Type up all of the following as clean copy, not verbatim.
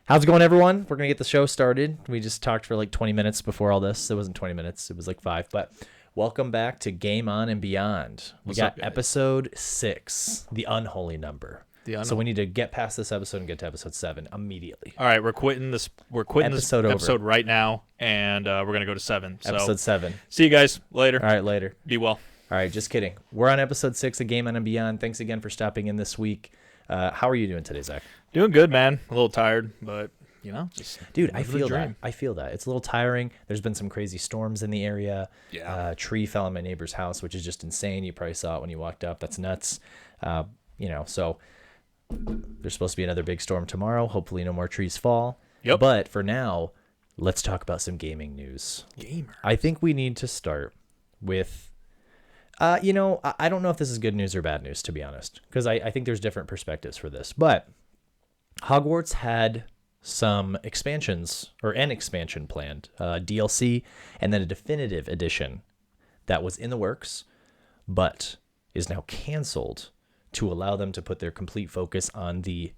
How's it going, everyone? We're going to get the show started. We just talked for like 20 minutes before all this. It wasn't 20 minutes. It was like 5. But welcome back to Game On and Beyond. What's we got up, guys? episode 6, the unholy number. So So we need to get past this episode and get to episode 7 immediately. All right, we're quitting this. We're quitting Episode this over. episode right now, and we're gonna go to 7. So Episode 7. see you guys later. All right, later. Be well. All right, just kidding. We're on episode 6 of Game On and Beyond. Thanks again for stopping in this week. How are you doing today, Zach? Doing good, man. A little tired, but just Dude, I living the feel that. dream. I feel that. It's a little tiring. There's been some crazy storms in the area. Yeah. A tree fell on my neighbor's house, which is just insane. You probably saw it when you walked up. That's nuts. So there's supposed to be another big storm tomorrow. Hopefully no more trees fall. Yep. But for now, let's talk about some gaming news. Gamer. I think we need to start with, I don't know if this is good news or bad news, to be honest, because I think there's different perspectives for this. But Hogwarts had some expansions, or an expansion planned, DLC, and then a definitive edition that was in the works, but is now canceled to allow them to put their complete focus on the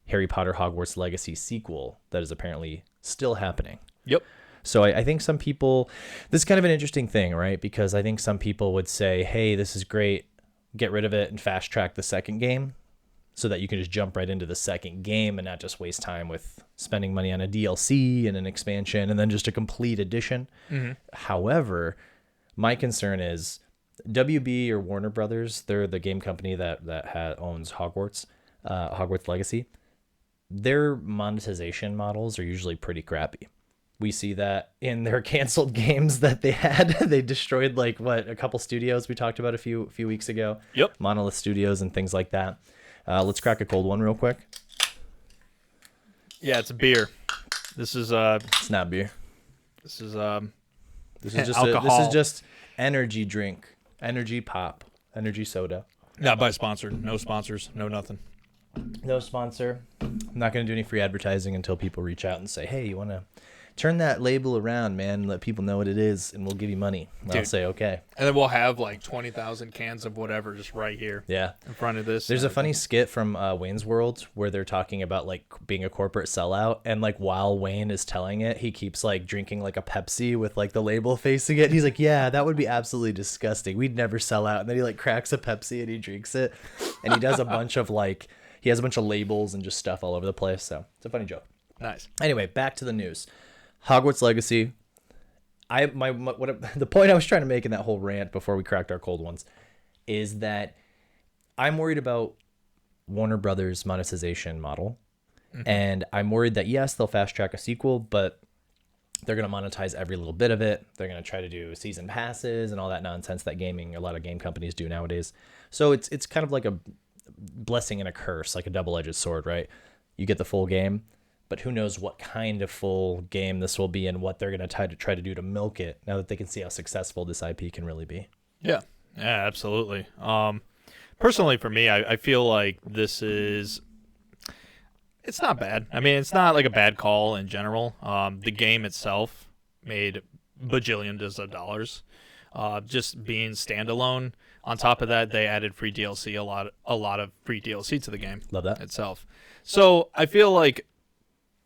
Harry Potter Hogwarts Legacy sequel that is apparently still happening. Yep. So I think some people, this is kind of an interesting thing, right? Because I think some people would say, hey, this is great, get rid of it and fast track the second game so that you can just jump right into the second game and not just waste time with spending money on a DLC and an expansion and then just a complete edition. Mm-hmm. However, my concern is WB or Warner Brothers, they're the game company that owns Hogwarts Legacy. Their monetization models are usually pretty crappy. We see that in their canceled games that they had. They destroyed a couple studios we talked about a few weeks ago. Yep. Monolith Studios and things like that. Let's crack a cold one real quick. Yeah, it's a beer. This is It's not beer. This is This is just alcohol. this is just energy drink, energy pop, energy soda. not by sponsor. No sponsors. No nothing. No sponsor. I'm not going to do any free advertising until people reach out and say, hey, you want to turn that label around, man, and let people know what it is, and we'll give you money. And I'll Dude. say, okay. And then we'll have like 20,000 cans of whatever just right here Yeah. in front of this. There's a funny skit from Wayne's World where they're talking about like being a corporate sellout, and like while Wayne is telling it, he keeps like drinking like a Pepsi with like the label facing it. He's like, yeah, that would be absolutely disgusting. We'd never sell out. And then he like cracks a Pepsi and he drinks it, and he does a bunch of he has a bunch of labels and just stuff all over the place. So it's a funny joke. Nice. Anyway, back to the news. Hogwarts Legacy. The point I was trying to make in that whole rant before we cracked our cold ones is that I'm worried about Warner Brothers' monetization model. Mm-hmm. And I'm worried that, yes, they'll fast track a sequel, but they're going to monetize every little bit of it. They're going to try to do season passes and all that nonsense that a lot of game companies do nowadays. So it's kind of like a blessing and a curse, like a double-edged sword, right? You get the full game, but who knows what kind of full game this will be and what they're going to try to do to milk it now that they can see how successful this IP can really be. Yeah, absolutely. Personally, for me, I feel like it's not bad. I mean, it's not like a bad call in general. The game itself made bajillions of dollars. Just being standalone. On top of that, they added free DLC, a lot of free DLC to the game. Love that. Itself. So I feel like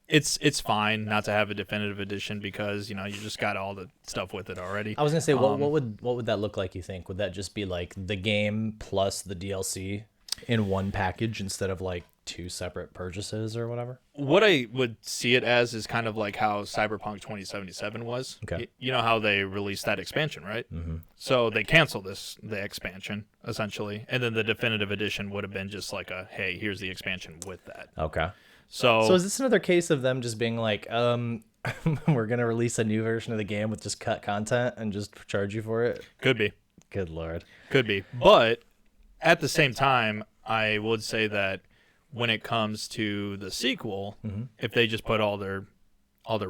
it's fine not to have a definitive edition because you just got all the stuff with it already. I was gonna say, what would that look like? You think would that just be like the game plus the DLC in one package instead of like two separate purchases or whatever? What I would see it as is kind of like how Cyberpunk 2077 was. Okay. You know how they released that expansion, right? Mm-hmm. So they canceled the expansion essentially, and then the definitive edition would have been just like hey, here's the expansion with that. Okay. So is this another case of them just being like, we're gonna release a new version of the game with just cut content and just charge you for it? could be. Good Lord. Could be. But at the same time, I would say that when it comes to the sequel, Mm-hmm. if they just put all their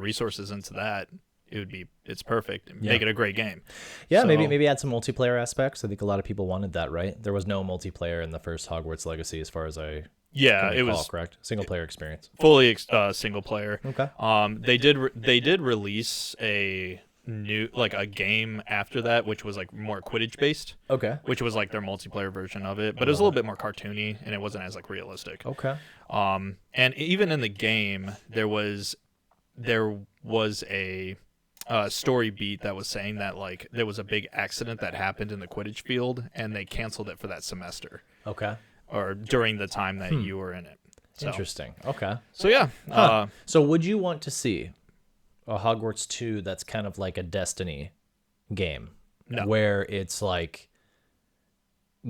resources into that, it's perfect. And Make it a great game. Yeah, So- maybe add some multiplayer aspects. I think a lot of people wanted that, right? There was no multiplayer in the first Hogwarts Legacy as far as I Yeah, can it recall, was correct. Single player experience. fully single player. Okay. They did release a new like a game after that, which was like more Quidditch based. Okay. Which was like their multiplayer version of it, but it was a little bit more cartoony and it wasn't as like realistic. Okay. And even in the game, there was a story beat that was saying that like there was a big accident that happened in the Quidditch field, and they canceled it for that semester. Okay. Or during the time that you were in it. So, Interesting. Okay. So yeah. So would you want to see a Hogwarts 2 that's kind of like a Destiny game? No. Where it's like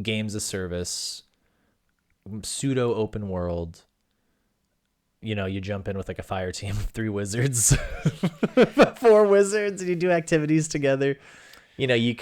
games of service, pseudo open world. You know, you jump in with like a fire team of 3 wizards, 4 wizards, and you do activities together. You know, you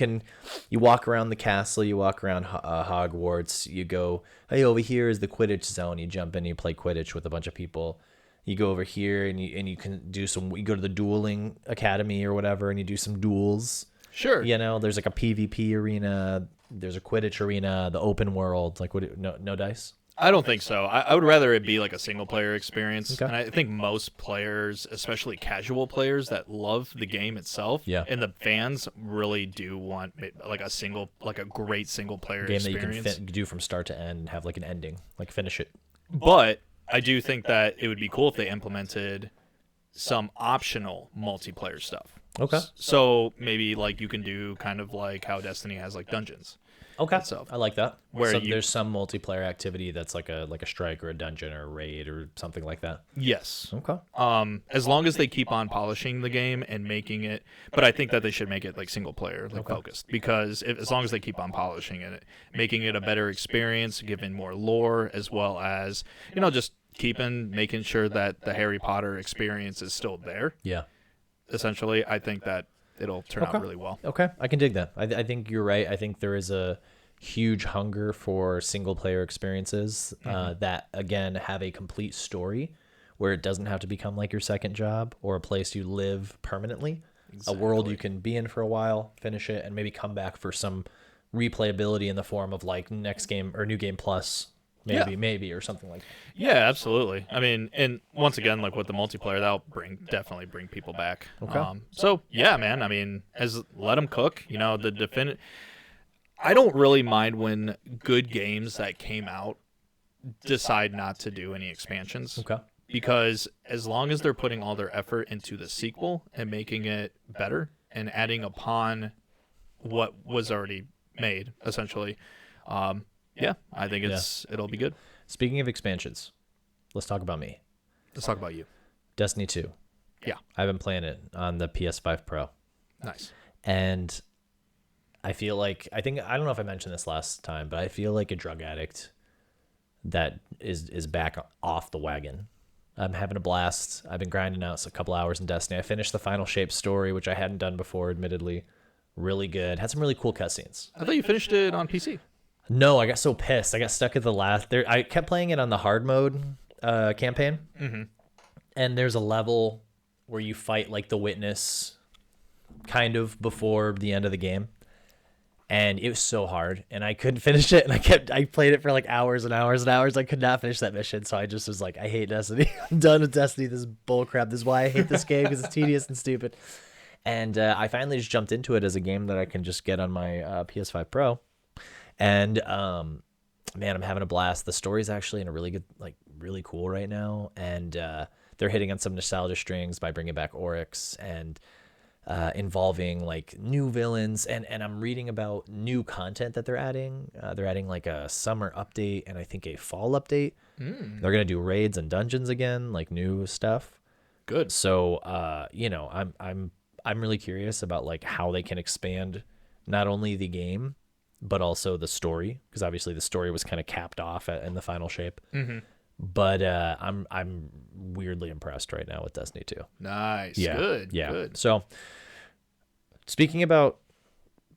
walk around the castle, you walk around Hogwarts, you go, hey, over here is the Quidditch zone. You jump in, you play Quidditch with a bunch of people. You go over here and you can do you go to the dueling academy or whatever, and you do some duels. Sure. You know, there's like a PvP arena, there's a Quidditch arena, the open world. Like, no dice? I don't think so. I would rather it be like a single player experience. Okay. And I think most players, especially casual players that love the game itself, and the fans really do want like a great single player Game experience. that you can do from start to end and have like an ending, like finish it. But I do think that it would be cool if they implemented some optional multiplayer stuff. Okay. So maybe like you can do kind of like how Destiny has like dungeons. Okay, itself. I like that. Where so you- there's some multiplayer activity that's like a strike or a dungeon or a raid or something like that. Yes. Okay. As long as they keep on polishing the game and making it, but I think that they should make it like single player, like focused, because as long as they keep on polishing it, making it a better experience, giving more lore, as well as just making sure that the Harry Potter experience is still there. Yeah. Essentially, I think that it'll turn out really well. Okay, I can dig that. I think you're right. I think there is a huge hunger for single player experiences that, again, have a complete story where it doesn't have to become like your second job or a place you live permanently. Exactly. A world you can be in for a while, finish it, and maybe come back for some replayability in the form of like next game or new game plus. Maybe, or something like that. Yeah, absolutely. I mean, and once again, like with the multiplayer, that'll definitely bring people back. Okay. So yeah, man. I mean, let them cook. I don't really mind when good games that came out decide not to do any expansions. Okay. Because as long as they're putting all their effort into the sequel and making it better and adding upon what was already made, essentially. Yeah, I think it'll be good. Speaking of expansions, let's talk about me. Let's talk about you. Destiny 2. Yeah. I've been playing it on the PS5 Pro. Nice. And I feel like, I don't know if I mentioned this last time, but I feel like a drug addict that is back off the wagon. I'm having a blast. I've been grinding out a couple hours in Destiny. I finished the Final Shape story, which I hadn't done before, admittedly. Really good. Had some really cool cutscenes. I thought you finished it on PC. No, I got so pissed. I got stuck at the last. I kept playing it on the hard mode campaign, and there's a level where you fight like the Witness, kind of before the end of the game, and it was so hard, and I couldn't finish it. And I played it for like hours and hours and hours. I could not finish that mission, so I just was like, I hate Destiny. I'm done with Destiny. This is bullcrap. This is why I hate this game, because it's tedious and stupid. And I finally just jumped into it as a game that I can just get on my PS5 Pro. And man, I'm having a blast. The story's actually in a really good, like really cool right now, and they're hitting on some nostalgia strings by bringing back Oryx and involving like new villains. And I'm reading about new content that they're adding. They're adding like a summer update and I think a fall update. They're gonna do raids and dungeons again, like new stuff. Good. So I'm really curious about like how they can expand not only the game, but also the story, because obviously the story was kind of capped off in the Final Shape. But I'm weirdly impressed right now with Destiny 2. Nice. Yeah. Good. Yeah. Good. So speaking about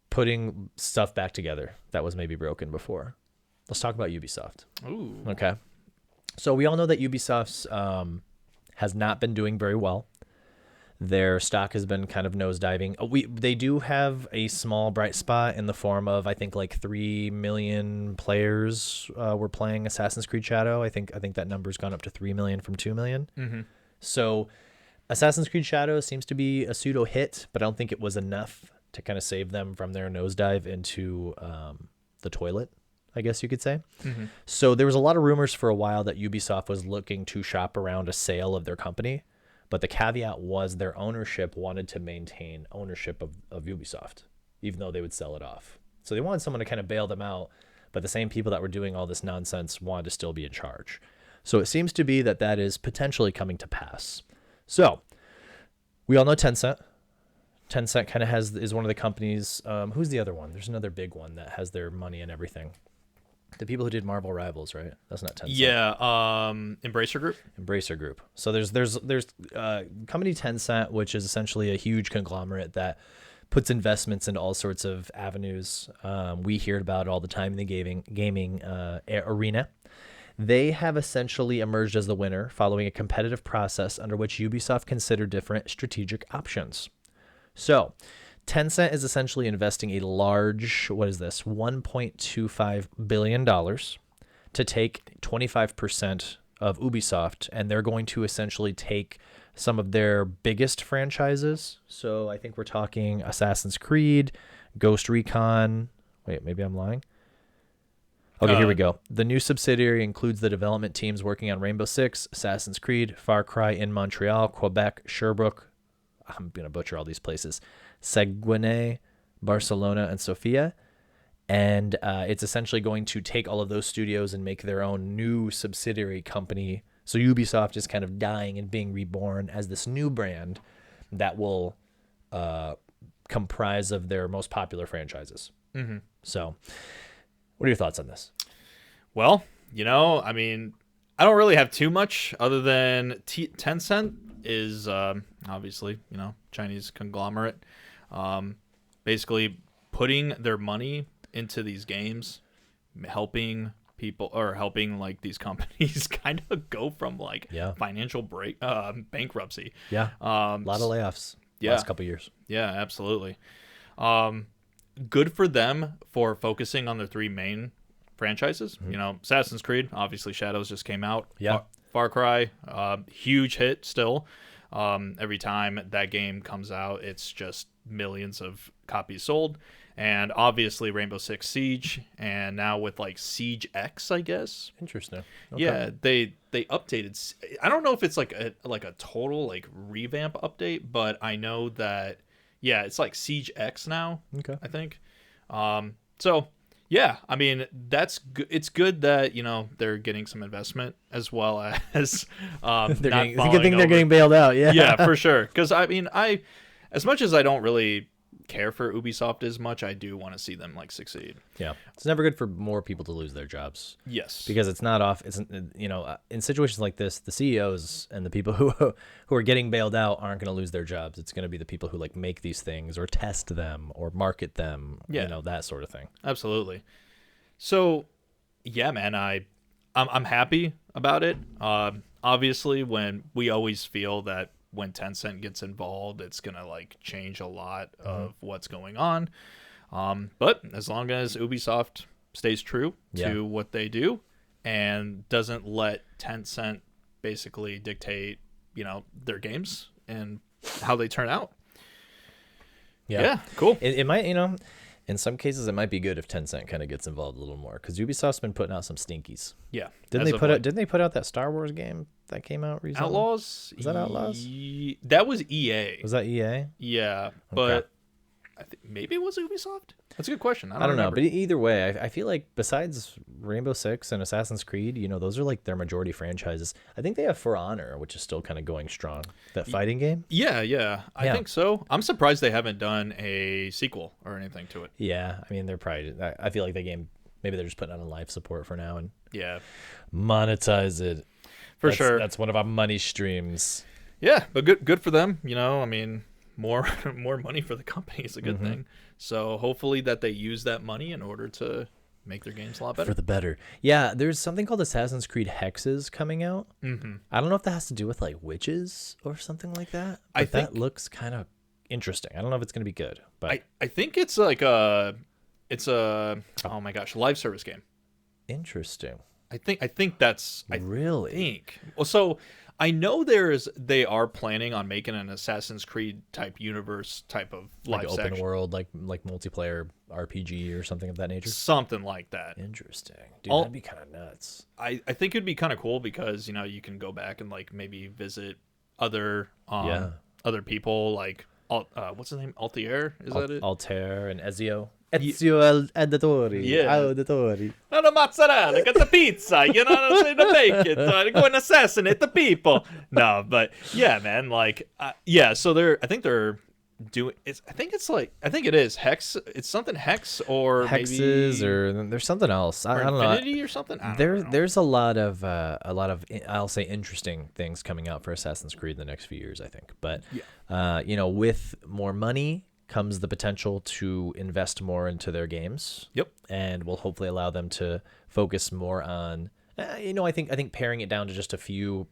putting stuff back together that was maybe broken before, let's talk about Ubisoft. Ooh. Okay. So we all know that Ubisoft's has not been doing very well. Their stock has been kind of nosediving. They do have a small bright spot in the form of, I think, like 3 million players were playing Assassin's Creed Shadow. I think that number's gone up to 3 million from 2 million. So Assassin's Creed Shadows seems to be a pseudo hit, but I don't think it was enough to kind of save them from their nosedive into the toilet, I guess you could say. Mm-hmm. So there was a lot of rumors for a while that Ubisoft was looking to shop around a sale of their company, but the caveat was their ownership wanted to maintain ownership of Ubisoft, even though they would sell it off. So they wanted someone to kind of bail them out, but the same people that were doing all this nonsense wanted to still be in charge. So it seems to be that is potentially coming to pass. So we all know Tencent. Tencent kind of is one of the companies. Who's the other one? There's another big one that has their money and everything. The people who did Marvel Rivals, right? That's not Tencent. Yeah, Embracer Group. Embracer Group. So there's company Tencent, which is essentially a huge conglomerate that puts investments into all sorts of avenues. We hear about it all the time in the gaming arena. They have essentially emerged as the winner following a competitive process under which Ubisoft considered different strategic options. So Tencent is essentially investing a large, $1.25 billion to take 25% of Ubisoft, and they're going to essentially take some of their biggest franchises. So I think we're talking Assassin's Creed, Ghost Recon. Wait, maybe I'm lying. Okay, here we go. The new subsidiary includes the development teams working on Rainbow Six, Assassin's Creed, Far Cry in Montreal, Quebec, Sherbrooke. I'm going to butcher all these places. Seguin, Barcelona, and Sofia. And it's essentially going to take all of those studios and make their own new subsidiary company. So Ubisoft is kind of dying and being reborn as this new brand that will comprise of their most popular franchises. Mm-hmm. So what are your thoughts on this? Well, I mean, I don't really have too much other than Tencent is obviously, Chinese conglomerate, basically putting their money into these games, helping people or helping like these companies kind of go from financial bankruptcy. Yeah. A lot of layoffs. Last couple of years. Yeah, absolutely. Good for them for focusing on their three main franchises. Mm-hmm. Assassin's Creed, obviously Shadows just came out. Yeah. Far Cry, huge hit still. Every time that game comes out, it's just millions of copies sold. And obviously Rainbow Six Siege, and now with Siege X, I guess. Interesting. Okay. Yeah, they updated. I don't know if it's like a total revamp update, but I know that it's Siege X now. Okay. I think. So yeah, I mean that's good. It's good that they're getting some investment as well as it's a good thing they're getting bailed out. Yeah. Yeah, for sure. Because I mean, as much as I don't really care for Ubisoft as much, I do want to see them succeed. Yeah, it's never good for more people to lose their jobs. Yes, because it's not off. It's in situations like this, the CEOs and the people who are getting bailed out aren't going to lose their jobs. It's going to be the people who make these things or test them or market them. Yeah, that sort of thing. Absolutely. So, yeah, man, I'm happy about it. Obviously, when we always feel that when Tencent gets involved, it's gonna change a lot of what's going on. But as long as Ubisoft stays true to what they do and doesn't let Tencent basically dictate, their games and how they turn out. Yeah, cool. It might, in some cases, it might be good if Tencent kind of gets involved a little more because Ubisoft's been putting out some stinkies. Yeah, didn't they put out that Star Wars game that came out recently? Outlaws? Was that Outlaws? That was EA. Was that EA? Yeah, but I think maybe it was Ubisoft. That's a good question. I don't know, but either way, I feel like besides Rainbow Six and Assassin's Creed, those are their majority franchises. I think they have For Honor, which is still kind of going strong. That fighting game? Yeah. I think so. I'm surprised they haven't done a sequel or anything to it. Yeah, I mean, they're probably. I feel like the game. Maybe they're just putting it on live support for now and monetize it. For sure. That's one of our money streams. Yeah, but good for them. I mean, more money for the company is a good thing. So hopefully that they use that money in order to make their games a lot better. For the better. Yeah, there's something called Assassin's Creed Hexes coming out. Mm-hmm. I don't know if that has to do with witches or something like that. But that looks kind of interesting. I don't know if it's going to be good, but I think it's a oh my gosh, live service game. Interesting. I think that's really. Well, so I know they are planning on making an Assassin's Creed type universe type of Like live open section. world, like multiplayer RPG or something of that nature. Something like that. Interesting, dude. All- That'd be kind of nuts. I think it'd be kind of cool because you can go back and like maybe visit other Yeah. other people like what's his name, Altair, is that it? Altair and Ezio. Ezio Auditore. Yeah. Auditore. No, the mozzarella, get the pizza, you know what I'm saying? The bacon, go and assassinate the people. No, but yeah, man, like, yeah. So I think they're doing. I think it is Hex. It's something Hex or Hexes maybe, or there's something else. I don't know. Infinity or something. I don't know. There's a lot of I'll say interesting things coming out for Assassin's Creed in the next few years, I think. But with more money comes the potential to invest more into their games. Yep. And will hopefully allow them to focus more on I think paring it down to just a few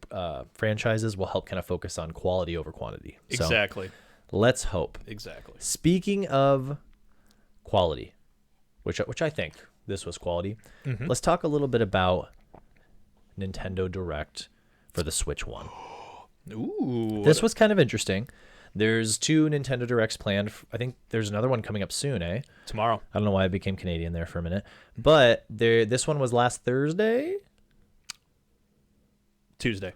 franchises will help kind of focus on quality over quantity. So Exactly. let's hope. Exactly. Speaking of quality, which I think this was quality, let's talk a little bit about Nintendo Direct for the Switch One. Ooh. This was kind of interesting. There's 2 Nintendo Directs planned. I think there's another one coming up soon, eh? Tomorrow. I don't know why I became Canadian there for a minute. But this one was last Thursday? Tuesday.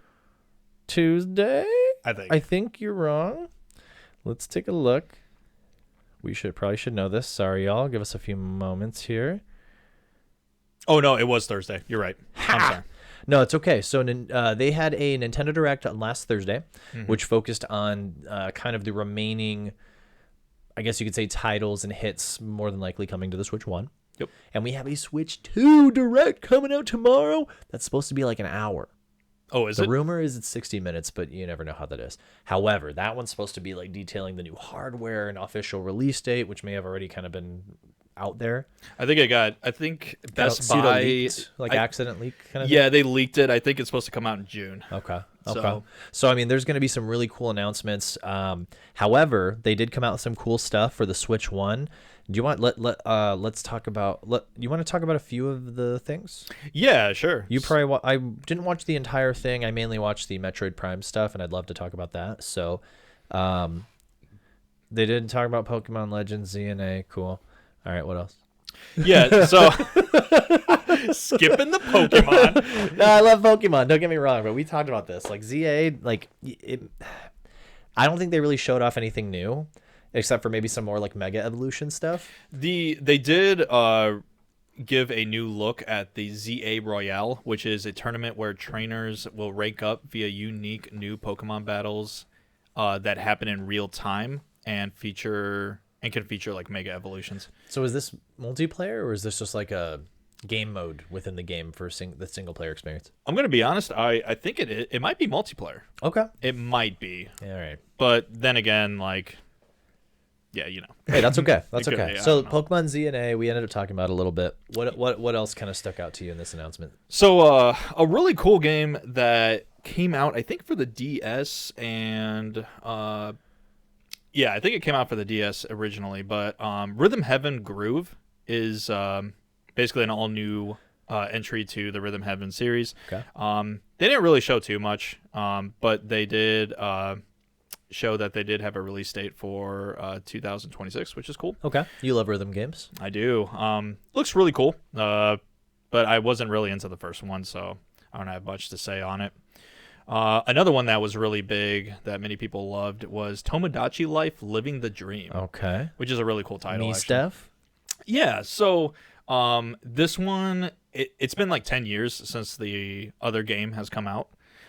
I think you're wrong. Let's take a look. We probably should know this. Sorry, y'all. Give us a few moments here. Oh no, it was Thursday. You're right. I'm sorry. No, it's okay. So they had a Nintendo Direct on last Thursday, which focused on kind of the remaining, I guess you could say, titles and hits more than likely coming to the Switch 1. Yep. And we have a Switch 2 Direct coming out tomorrow. That's supposed to be like an hour. Oh, is The it? rumor is it's 60 minutes, but you never know how that is. However, that one's supposed to be like detailing the new hardware and official release date, which may have already kind of been out there. I think Best Pseudo Buy leaked, accident leak kind of Yeah, they leaked it. I think it's supposed to come out in June. Okay. So- So I mean, there's going to be some really cool announcements. However, they did come out with some cool stuff for the Switch One. Do you want let's talk about you want to talk about a few of the things? Yeah, sure. You probably I didn't watch the entire thing. I mainly watched the Metroid Prime stuff, and I'd love to talk about that. So, they didn't talk about Pokemon Legends ZNA. Cool. All right, what else? Yeah, so skipping the Pokemon. No, I love Pokemon. Don't get me wrong, but we talked about this. Like ZA, I don't think they really showed off anything new, except for maybe some more like Mega Evolution stuff. They did give a new look at the ZA Royale, which is a tournament where trainers will rank up via unique new Pokemon battles that happen in real time and can feature like Mega Evolutions. So is this multiplayer, or is this just like a game mode within the game for the single player experience? I'm gonna be honest. I think it might be multiplayer. Okay. It might be, All right. but then again, like, yeah, you know. Hey, that's okay. That's It could okay. be, I So don't know. Pokemon ZNA, we ended up talking about a little bit. What else kind of stuck out to you in this announcement? So a really cool game that came out, I think, for the DS and yeah, I think it came out for the DS originally, but Rhythm Heaven Groove is basically an all new entry to the Rhythm Heaven series. Okay. They didn't really show too much, but they did show that they did have a release date for 2026, which is cool. Okay. You love rhythm games. I do. Looks really cool, but I wasn't really into the first one, so I don't have much to say on it. Another one that was really big that many people loved was Tomodachi Life Living the Dream, Okay. which is a really cool title. Me, actually. Steph? Yeah, so this one, it's been like 10 years since the other game has come out,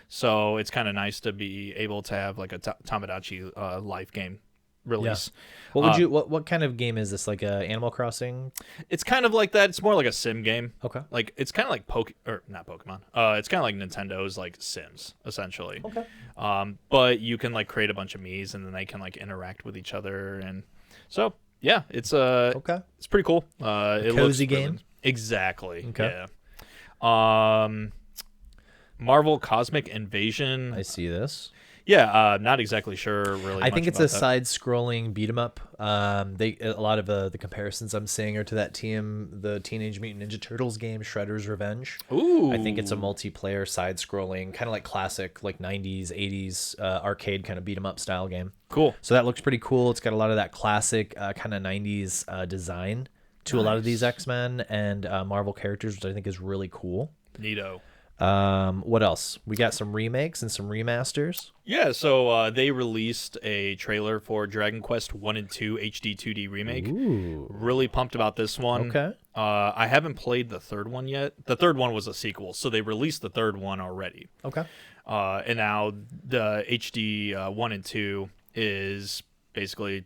so it's kind of nice to be able to have like a Tomodachi Life game release. What would you what kind of game is this? Like a Animal Crossing? It's kind of like that. It's more like a sim game. Okay. Like it's kind of like not Pokemon. It's kind of like Nintendo's like Sims essentially. Okay. But you can like create a bunch of Miis and then they can like interact with each other, and so yeah, it's Okay. it's pretty cool. It cozy looks game? Exactly. Okay. Yeah. Marvel Cosmic Invasion. I see this. Yeah, not exactly sure really. I think much it's a about that. side-scrolling beat 'em up. A lot of the comparisons I'm seeing are to that the Teenage Mutant Ninja Turtles game, Shredder's Revenge. Ooh, I think it's a multiplayer side-scrolling, kind of like classic, like 90s, 80s arcade kind of beat 'em up style game. cool. So that looks pretty cool. It's got a lot of that classic kind of 90s design to a lot of these X-Men and Marvel characters, which I think is really cool. Neato. What else? We got some remakes and some remasters. Yeah, so they released a trailer for Dragon Quest 1 and 2 HD 2D remake. Ooh. Really pumped about this one. Okay. I haven't played the third one yet. The third one was a sequel, so they released the third one already. Okay. And now the HD 1 and 2 is basically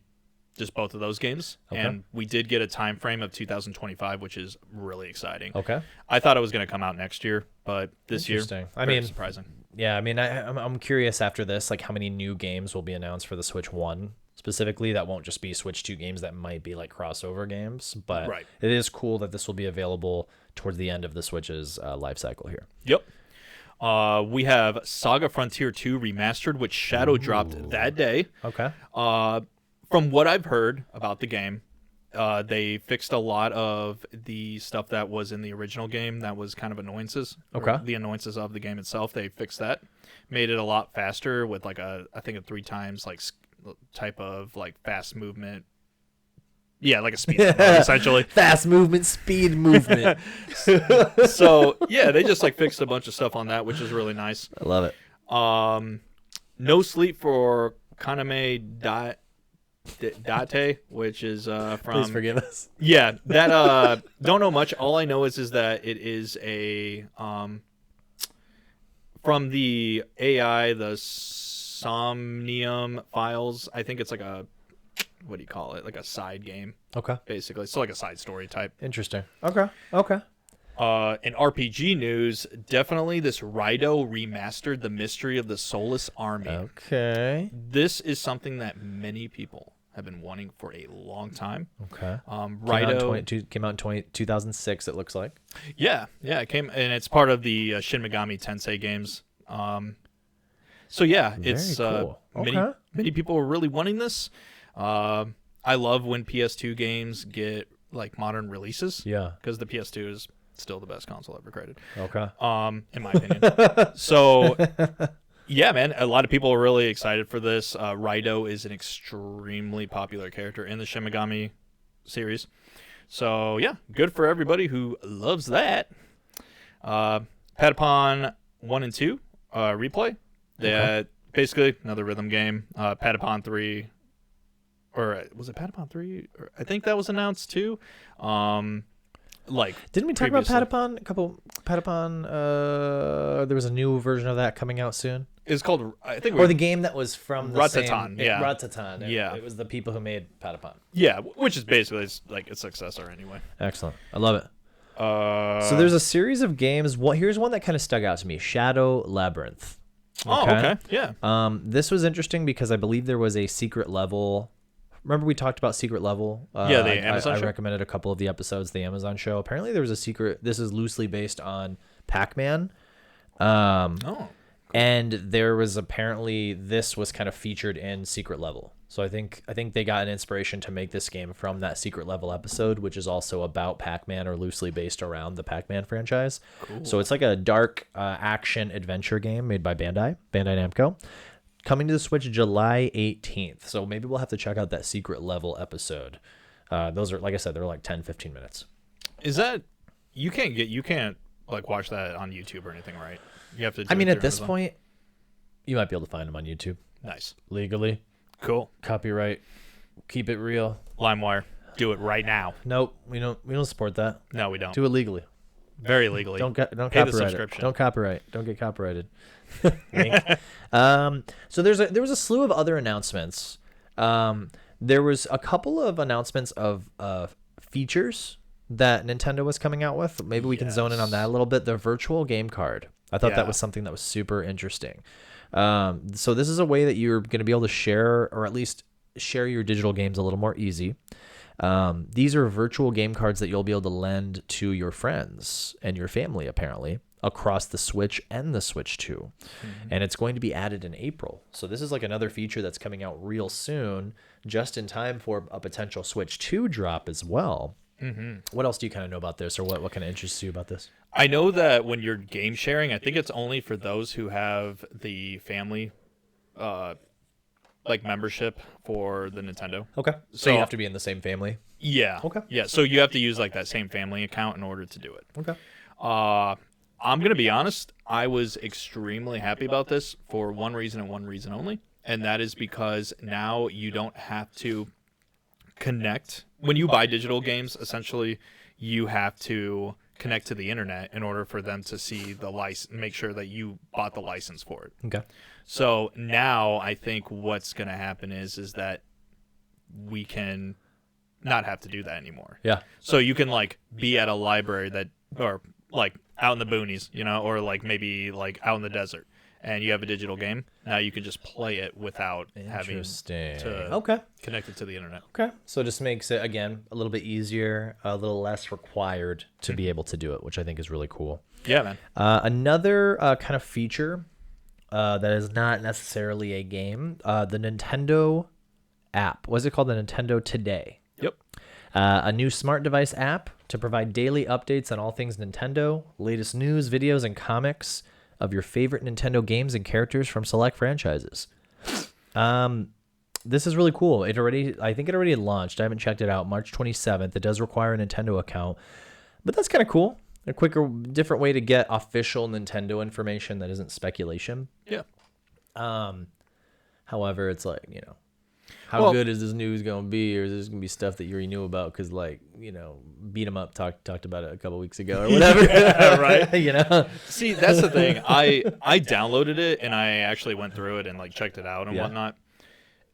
just both of those games. Okay. And we did get a time frame of 2025, which is really exciting. Okay. I thought it was going to come out next year, but this year, Interesting. very surprising. Yeah, I mean, I'm curious after this, like how many new games will be announced for the Switch 1 specifically. That won't just be Switch 2 games that might be like crossover games, but Right. it is cool that this will be available towards the end of the Switch's life cycle here. Yep. We have Saga Frontier 2 Remastered, which Shadow dropped that day. Okay. From what I've heard about the game, they fixed a lot of the stuff that was in the original game that was kind of annoyances. Okay. The annoyances of the game itself, they fixed that. Made it a lot faster with like I think a 3 times like type of like fast movement. Yeah, like a speed mode, essentially. Fast movement, speed movement. So yeah, they just like fixed a bunch of stuff on that, which is really nice. I love it. No Sleep for Kaname Date, which is from. Please forgive us. Yeah, that don't know much. All I know is that it is a from the AI, the Somnium files. I think it's like a what do you call it? Like a side game, Okay. basically. So like a side story type. Interesting. Okay. Okay. In RPG news, definitely this Rido remastered The Mystery of the Soulless Army. Okay. This is something that many people have been wanting for a long time. Okay. Rido Came out in 2006, it looks like. Yeah, it came and it's part of the Shin Megami Tensei games. So yeah, it's Very cool. many people are really wanting this. I love when PS2 games get like modern releases. Yeah. because the PS2 is still the best console ever created. Okay. In my opinion. So yeah, man, a lot of people are really excited for this. Rido is an extremely popular character in the Shin Megami series. So yeah, good for everybody who loves that. Patapon 1 and 2 replay. That basically another rhythm game. Patapon 3, or was it Patapon 3? I think that was announced too. Like Didn't we talk about previously. Patapon? There was a new version of that coming out soon. It's called, I think, Or the game that was from the Ratatan, same, yeah. Ratatan. Yeah. It was the people who made Patapon. yeah, which is basically like its successor anyway. Excellent. I love it. So there's a series of games. Here's one that kind of stuck out to me: Shadow Labyrinth. Oh, okay, yeah. This was interesting because I believe there was a secret level. Remember we talked about secret level? Yeah, the Amazon I show? recommended a couple of the episodes, the Amazon show. Apparently there was a secret. This is loosely based on Pac-Man. Oh, And there was apparently this was kind of featured in Secret Level. So I think they got an inspiration to make this game from that Secret Level episode, which is also about Pac-Man or loosely based around the Pac-Man franchise. Cool. So it's like a dark action adventure game made by Bandai Namco. Coming to the Switch July 18th. So maybe we'll have to check out that Secret Level episode. Those are, like I said, they're like 10, 15 minutes. is that you can't like watch that on YouTube or anything, right? You have to. I mean, at this point, you might be able to find them on YouTube. Nice, Legally. cool. Copyright. Keep it real. LimeWire, do it right now. Nope, we don't support that. No, we don't. Do it legally. Very legally. Don't Pay copyright the it. subscription. Don't copyright. Don't get copyrighted. Wink. So there was a slew of other announcements. There was a couple of announcements of features that Nintendo was coming out with. Maybe we can zone in on that a little bit. The virtual game card. I thought that was something that was super interesting. So this is a way that you're going to be able to share, or at least share your digital games a little more easy. These are virtual game cards that you'll be able to lend to your friends and your family, apparently. across the Switch and the Switch 2. And it's going to be added in April. So this is like another feature that's coming out real soon, just in time for a potential Switch 2 drop as well. What else do you kind of know about this, or what kind of interests you about this? I know that when you're game sharing, I think it's only for those who have the family like membership for the Nintendo. Okay. So you have to be in the same family? Yeah. Okay. Yeah, so you have to use like that same family account in order to do it. Okay. I'm going to be honest, I was extremely happy about this for one reason and one reason only, and that is because now you don't have to connect. When you buy digital games, essentially, you have to connect to the internet in order for them to see the license, make sure that you bought the license for it. Okay. So now I think what's going to happen is that we can not have to do that anymore. Yeah. So you can like be at a library that, or like out in the boonies, you know, or like maybe like out in the desert, and you have a digital game. Now you can just play it without having to connect it to the internet. Okay. So it just makes it, again, a little bit easier, a little less required to be able to do it, which I think is really cool. Yeah, man. Another kind of feature that is not necessarily a game, the Nintendo app. What's it called? The Nintendo Today. Yep. A new smart device app to provide daily updates on all things Nintendo, latest news, videos, and comics of your favorite Nintendo games and characters from select franchises. This is really cool. I think it already launched. I haven't checked it out. March 27th. It does require a Nintendo account, but that's kind of cool. A quicker, different way to get official Nintendo information that isn't speculation. Yeah. However, it's like, you know, how good is this news going to be, or is this going to be stuff that you already knew about? Because, like, you know, Beat 'em Up talked about it a couple weeks ago or whatever. Yeah, right. You know? See, that's the thing. I downloaded it, and I actually went through it and, like, checked it out and whatnot.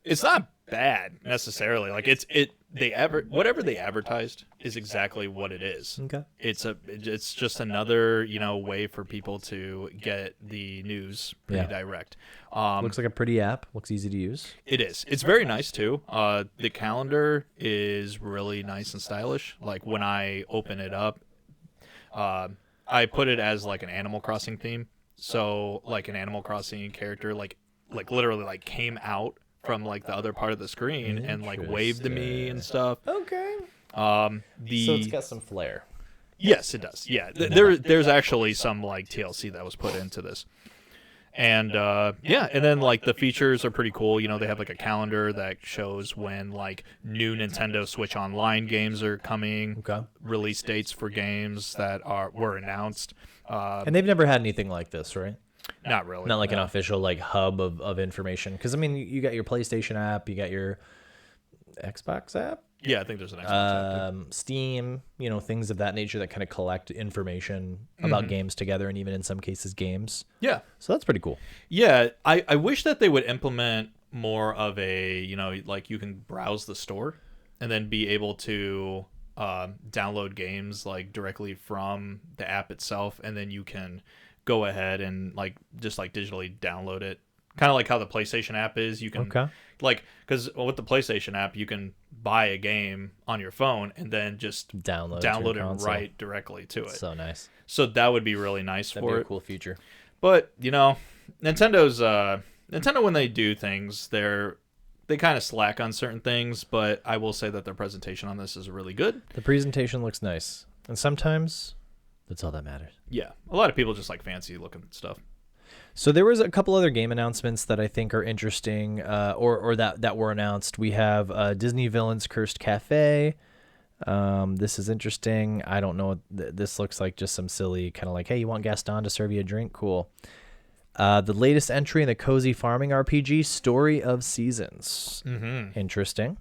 It's not bad, necessarily. Like, whatever they advertised is exactly what it is. Okay. It's just another, you know, way for people to get the news pretty direct. Looks like a pretty app. Looks easy to use. It is. It's very nice too. The calendar is really nice and stylish. Like when I open it up, I put it as like an Animal Crossing theme. So like an Animal Crossing character, like literally like came out from like the other part of the screen and like waved to me and stuff. Okay. So it's got some flair. Yes, it does. Yeah, there's actually some like TLC that was put into this, and and then like the features are pretty cool. You know, they have like a calendar that shows when like new Nintendo Switch Online games are coming. Okay. Release dates for games that were announced. And they've never had anything like this, right? Not really. Not like an official like hub of information. Because I mean, you got your PlayStation app, you got your Xbox app. Yeah, I think there's an Xbox app. Steam, you know, things of that nature that kind of collect information about games together, and even in some cases games. Yeah. So that's pretty cool. Yeah, I wish that they would implement more of a, you know, like you can browse the store and then be able to download games like directly from the app itself, and then you can go ahead and like just like digitally download it, kind of like how the PlayStation app is. You can like, because with the PlayStation app you can buy a game on your phone and then just download it right directly to it. So nice. So that would be really nice. That'd be a cool feature. But you know, Nintendo when they do things, they kind of slack on certain things, but I will say that their presentation on this is really good. The presentation looks nice, and sometimes that's all that matters. Yeah, a lot of people just like fancy looking stuff. So there was a couple other game announcements that I think are interesting, or that were announced. We have Disney Villains Cursed Cafe. This is interesting. I don't know. This looks like just some silly kind of like, hey, you want Gaston to serve you a drink? Cool. The latest entry in the cozy farming RPG, Story of Seasons. Interesting.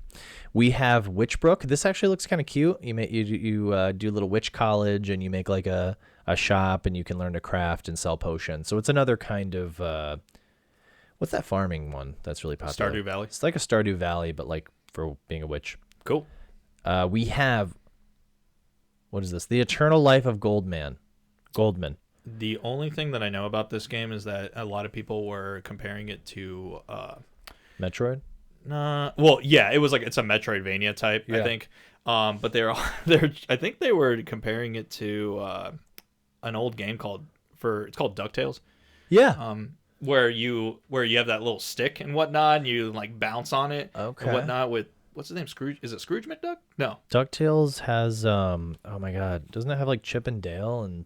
We have Witchbrook. This actually looks kind of cute. You do a little witch college, and you make like a shop, and you can learn to craft and sell potions. So it's another kind of what's that farming one that's really popular? Stardew Valley. It's like a Stardew Valley, but like for being a witch. Cool. We have, what is this? The Eternal Life of Goldman. The only thing that I know about this game is that a lot of people were comparing it to Metroid. Well, yeah, it was like it's a Metroidvania type, I think. But I think they were comparing it to an old game called for it's called DuckTales. Yeah. Where you have that little stick and whatnot, and you like bounce on it Okay. and whatnot with what's his name? Scrooge? Is it Scrooge McDuck? No. DuckTales has oh my god, doesn't it have like Chip and Dale and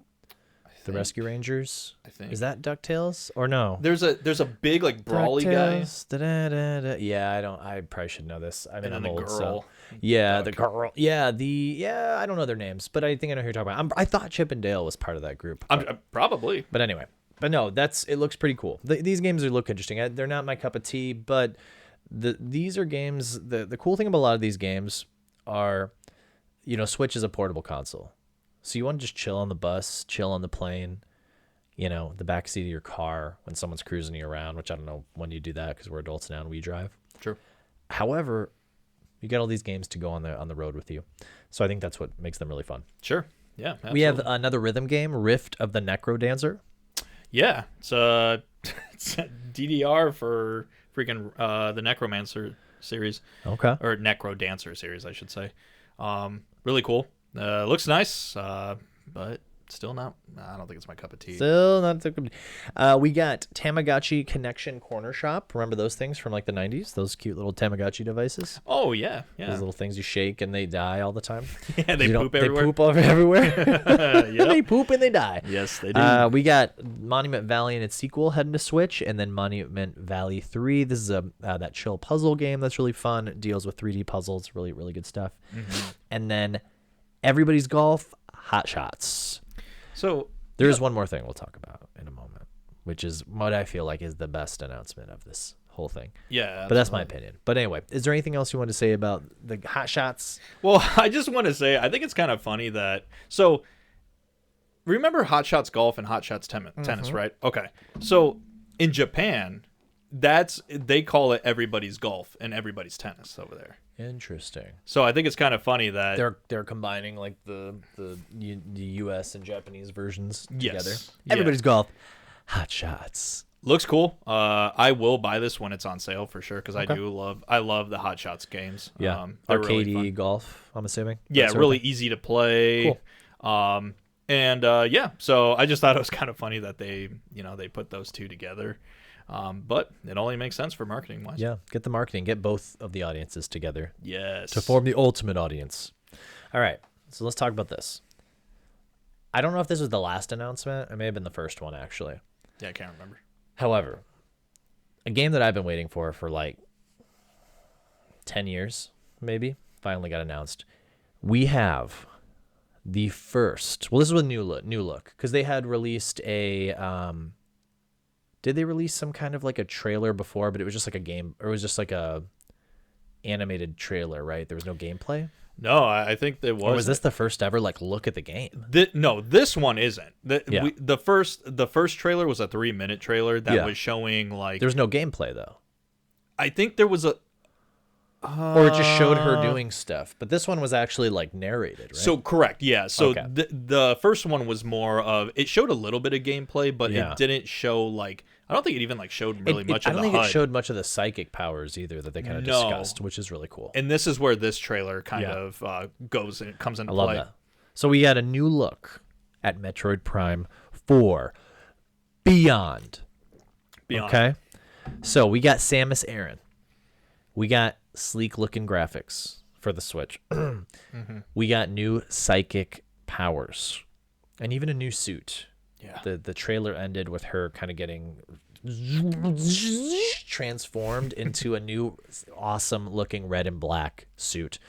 the Rescue Rangers? I think. Is that DuckTales or no? There's a big like brawly guy. Da-da-da-da. Yeah, I probably should know this. I mean, And I'm then the old, girl. so yeah, Duck. the girl. Yeah, I don't know their names, but I think I know who you're talking about. I thought Chip and Dale was part of that group. Probably. But anyway, but no, it looks pretty cool. These games look interesting. They're not my cup of tea, but these are games. The cool thing about a lot of these games are, Switch is a portable console, so you want to just chill on the bus, chill on the plane, the back seat of your car when someone's cruising you around. Which I don't know when you do that because we're adults now and we drive. True. However, you got all these games to go on the road with you, so I think that's what makes them really fun. Sure. Yeah. Absolutely. We have another rhythm game, Rift of the Necro Dancer. Yeah, it's a DDR for freaking the Necromancer series. Okay. Or Necro Dancer series, I should say. Really cool. Looks nice, but still not. I don't think it's my cup of tea. Still not so good. We got Tamagotchi Connection Corner Shop. Remember those things from like the 90s? Those cute little Tamagotchi devices? Oh, yeah. Those little things you shake and they die all the time. Yeah, they poop everywhere. They poop everywhere. Yep. They poop and they die. Yes, they do. We got Monument Valley and its sequel heading to Switch, and then Monument Valley 3. This is that chill puzzle game that's really fun. It deals with 3D puzzles. Really, really good stuff. Mm-hmm. And then Everybody's Golf Hot Shots. So there's one more thing we'll talk about in a moment, which is what I feel like is the best announcement of this whole thing. Yeah, absolutely. But that's my opinion. But anyway, is there anything else you want to say about the Hot Shots? Well, I just want to say I think it's kind of funny that remember Hot Shots Golf and Hot Shots Tennis, right? Okay. So in Japan, they call it Everybody's Golf and Everybody's Tennis over there. Interesting. So I think it's kind of funny that they're combining like the US and Japanese versions together. Yeah. Everybody's Golf, Hot Shots. Looks cool. I will buy this when it's on sale for sure because I love the Hot Shots games. Yeah, arcade really golf. I'm assuming. Yeah, really easy to play. Cool. So I just thought it was kind of funny that they put those two together. But it only makes sense for marketing wise. Yeah, get the marketing, get both of the audiences together. Yes. To form the ultimate audience. All right, so let's talk about this. I don't know if this was the last announcement. It may have been the first one, actually. Yeah, I can't remember. However, a game that I've been waiting for like 10 years, maybe, finally got announced. We have the first. Well, this is with new look, because they had released a. Did they release some kind of like a trailer before? But it was just like a game, or it was just like a animated trailer, right? There was no gameplay. No, I think there was. Or was this the first ever like look at the game? No, this one isn't. The first trailer was a 3-minute trailer that was showing like. There was no gameplay though. I think there was a. Or it just showed her doing stuff, but this one was actually like narrated, right? So correct, yeah. So Okay. the first one was more of it showed a little bit of gameplay, but it didn't show like I don't think it even like showed really much of the HUD. I don't think it showed much of the psychic powers either that they kind of discussed, which is really cool. And this is where this trailer kind of goes and it comes into play. I love that. So we got a new look at Metroid Prime 4 Beyond. Okay, so we got Samus Aran. We got sleek looking graphics for the Switch. We got new psychic powers and even a new suit. Yeah. The trailer ended with her kind of getting transformed into a new awesome looking red and black suit.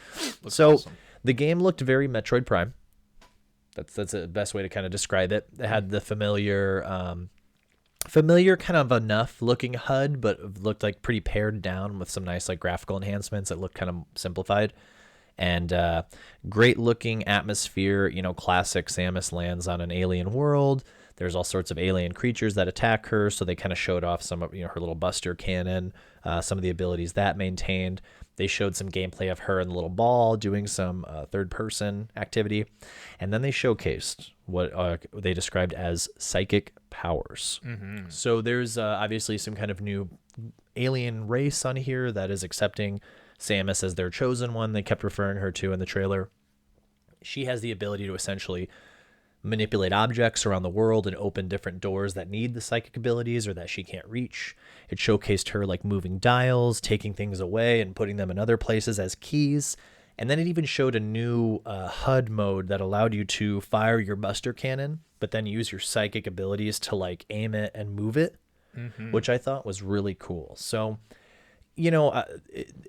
Looks awesome. The game looked very Metroid Prime. That's the best way to kind of describe it. It had the familiar kind of enough looking HUD, but looked like pretty pared down with some nice like graphical enhancements that looked kind of simplified. And great looking atmosphere. Classic Samus lands on an alien world. There's all sorts of alien creatures that attack her, so they kind of showed off some of her little buster cannon, some of the abilities that maintained. They showed some gameplay of her and the little ball doing some third-person activity, and then they showcased what they described as psychic powers. Mm-hmm. So there's obviously some kind of new alien race on here that is accepting Samus as their chosen one. They kept referring her to in the trailer. She has the ability to essentially manipulate objects around the world and open different doors that need the psychic abilities or that she can't reach. It showcased her like moving dials, taking things away and putting them in other places as keys. And then it even showed a new HUD mode that allowed you to fire your Buster Cannon, but then use your psychic abilities to like aim it and move it, which I thought was really cool. So, you know,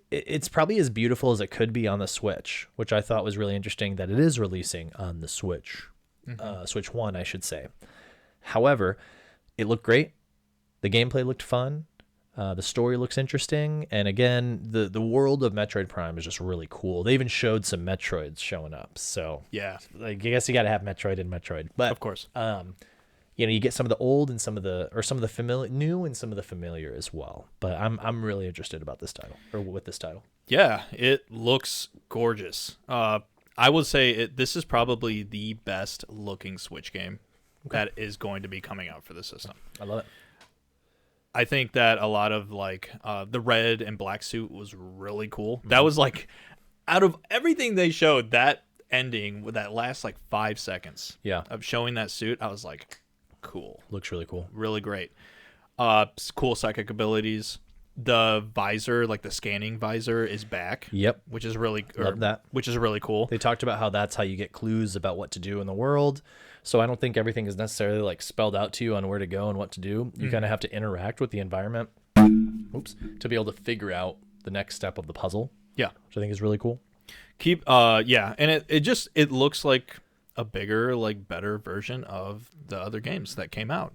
it's probably as beautiful as it could be on the Switch, which I thought was really interesting that it is releasing on the Switch, Switch 1, I should say. However, it looked great. The gameplay looked fun. The story looks interesting. And again, the world of Metroid Prime is just really cool. They even showed some Metroids showing up. So Yeah, I guess you got to have Metroid in Metroid. But of course. you know, you get some of the old and some of the familiar, new and some of the familiar as well. But I'm really interested about this title, or with this title. Yeah, it looks gorgeous. I would say this is probably the best looking Switch game that is going to be coming out for the system. I love it. I think that a lot of like the red and black suit was really cool. That was like, out of everything they showed, that ending with that last like 5 seconds of showing that suit, I was like, cool. Looks really cool. Really great. Cool psychic abilities. The visor, like the scanning visor, is back. Yep. Which is really Love that. Which is really cool. They talked about how that's how you get clues about what to do in the world. So I don't think everything is necessarily like spelled out to you on where to go and what to do. You kind of have to interact with the environment, to be able to figure out the next step of the puzzle. Yeah, which I think is really cool. And it looks like a bigger, like better version of the other games that came out.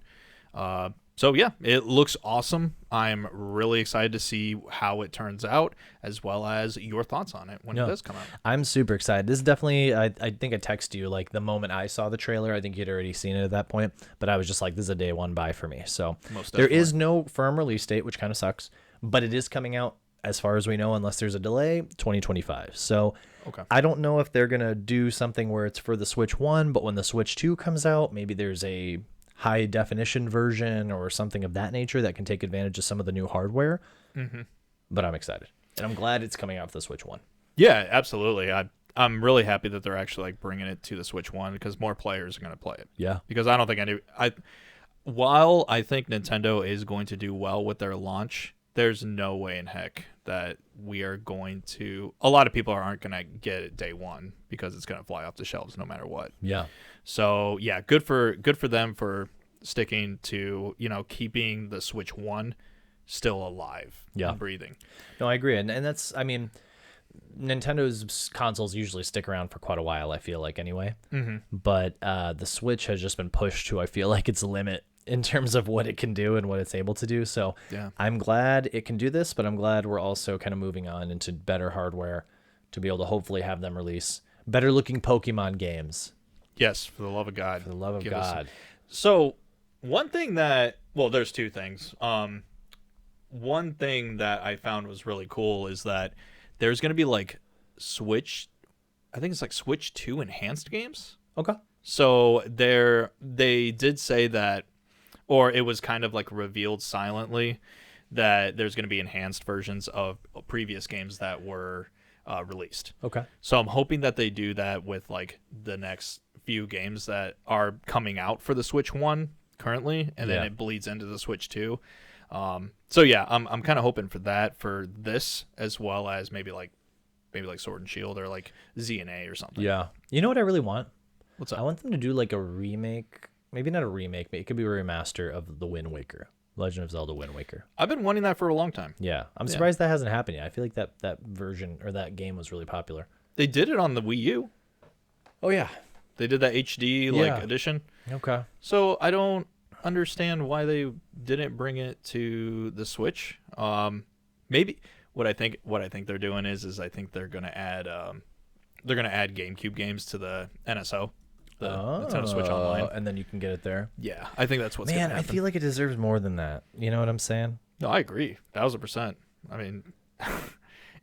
So yeah, it looks awesome. I'm really excited to see how it turns out, as well as your thoughts on it when it does come out. I'm super excited. This is definitely, I think I texted you like the moment I saw the trailer. I think you'd already seen it at that point, but I was just like, this is a day one buy for me. So there is no firm release date, which kind of sucks, but it is coming out, as far as we know, unless there's a delay, 2025. So I don't know if they're going to do something where it's for the Switch 1, but when the Switch 2 comes out, maybe there's a high definition version or something of that nature that can take advantage of some of the new hardware. But I'm excited, and I'm glad it's coming out for the Switch 1. Yeah, absolutely. I'm really happy that they're actually like bringing it to the Switch 1, because more players are going to play it. Yeah, because I don't think while I think Nintendo is going to do well with their launch, there's no way in heck that we are going to. A lot of people aren't going to get it day one, because it's going to fly off the shelves no matter what. Yeah. So yeah, good for them for sticking to, keeping the Switch 1 still alive and breathing. No, I agree, and that's, I mean, Nintendo's consoles usually stick around for quite a while, I feel like, anyway. But the Switch has just been pushed to, I feel like, its limit in terms of what it can do and what it's able to do. So I'm glad it can do this, but I'm glad we're also kind of moving on into better hardware to be able to hopefully have them release better looking Pokemon games. Yes, for the love of God. For the love of God. So one thing there's two things. One thing that I found was really cool is that there's going to be like Switch 2 enhanced games. Okay. So they did say that, or it was kind of like revealed silently, that there's going to be enhanced versions of previous games that were released. Okay. So I'm hoping that they do that with like the next few games that are coming out for the Switch 1 currently, and then it bleeds into the Switch 2. So yeah, I'm kind of hoping for that for this, as well as maybe like Sword and Shield or like ZNA or something. Yeah. You know what I really want? What's up? I want them to do like a remake, maybe not a remake, but it could be a remaster of the Wind Waker, Legend of Zelda Wind Waker. I've been wanting that for a long time. Yeah. I'm surprised that hasn't happened yet. I feel like that version or that game was really popular. They did it on the Wii U. Oh yeah. They did that HD edition. Okay. So I don't understand why they didn't bring it to the Switch. Maybe what I think they're doing is I think they're gonna add GameCube games to the NSO, the Nintendo Switch Online, and then you can get it there. Yeah, I think that's what's gonna happen. I feel like it deserves more than that. You know what I'm saying? No, I agree, 1000%. I mean,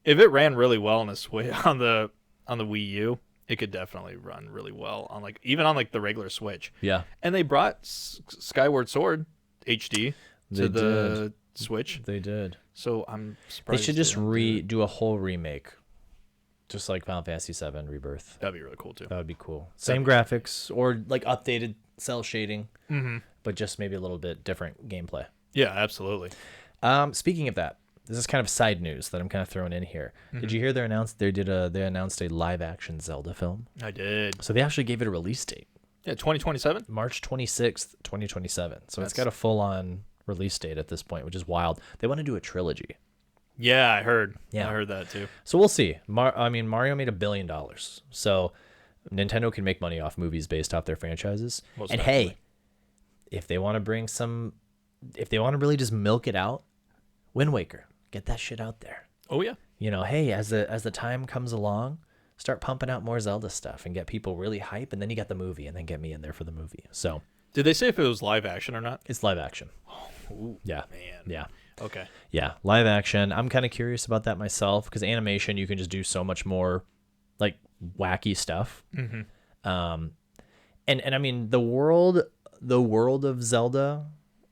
if it ran really well on the Wii U, it could definitely run really well on even on the regular Switch. Yeah. And they brought Skyward Sword HD to the Switch. They did. So I'm surprised. They should just do a whole remake just like Final Fantasy VII Rebirth. That'd be really cool too. That would be cool. Same graphics or like updated cell shading, Mm-hmm. but just maybe a little bit different gameplay. Yeah, absolutely. Speaking of that, this is kind of side news that I'm kind of throwing in here. Did you hear they announced a live action Zelda film? I did. So they actually gave it a release date. Yeah, 2027. March 26th, 2027. So it's That's- got a full on release date at this point, which is wild. They want to do a trilogy. Yeah, I heard. Yeah. I heard that too. So we'll see. Mario made $1 billion. So Nintendo can make money off movies based off their franchises. Most and definitely. hey, if they want to really just milk it out, Wind Waker, get that shit out there. Oh yeah. Hey, as the time comes along, start pumping out more Zelda stuff and get people really hype, and then you got the movie, and then get me in there for the movie. So Did they say if it was live action or not? it's live action. Ooh, Yeah. man. Yeah. Okay. Yeah, live action. I'm kind of curious about that myself because animation, you can just do so much more like wacky stuff. Mm-hmm. And I mean the world of Zelda,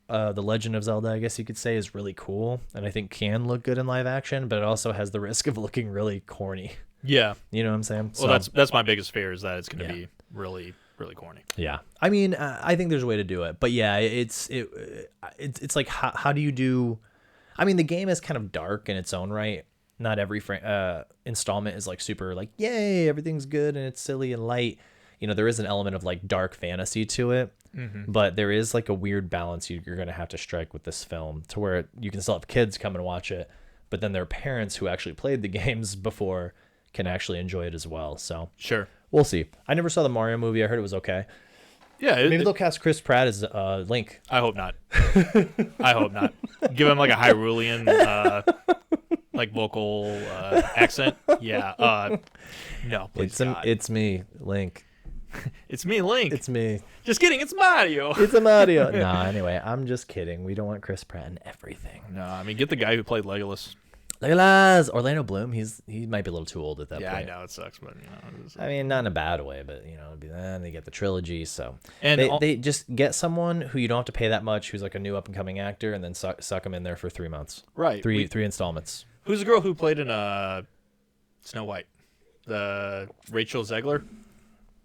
the Legend of Zelda, I guess you could say, is really cool, and I think can look good in live action, but it also has the risk of looking really corny. Yeah. You know what I'm saying? Well, that's my biggest fear is that it's going to Yeah. be really, really corny. Yeah, I mean, I think there's a way to do it, but yeah, it's like how do you do? I mean, the game is kind of dark in its own right. Not every installment is like super like yay, everything's good and it's silly and light. There is an element of like dark fantasy to it, but there is like a weird balance you're gonna have to strike with this film to where you can still have kids come and watch it, but then their parents who actually played the games before can actually enjoy it as well. So Sure. we'll see. I never saw the Mario movie. I heard it was okay. Yeah. Maybe they'll cast Chris Pratt as Link. I hope not. I hope not. Give him like a Hyrulean like vocal accent. Yeah. No, please God. It's me, Link. It's me, Link. It's me. Just kidding. It's Mario. It's a Mario. Nah, anyway, I'm just kidding. We don't want Chris Pratt in everything. No, I mean get the guy who played Legolas. Legolas, Orlando Bloom. He might be a little too old at that Yeah, I point. know it sucks, but it's, I mean, not in a bad way, but it'd be then they get the trilogy. So And they just get someone who you don't have to pay that much, who's like a new up and coming actor, and then suck him in there for 3 months. right. Three installments. Who's the girl who played in Snow White? The Rachel Zegler.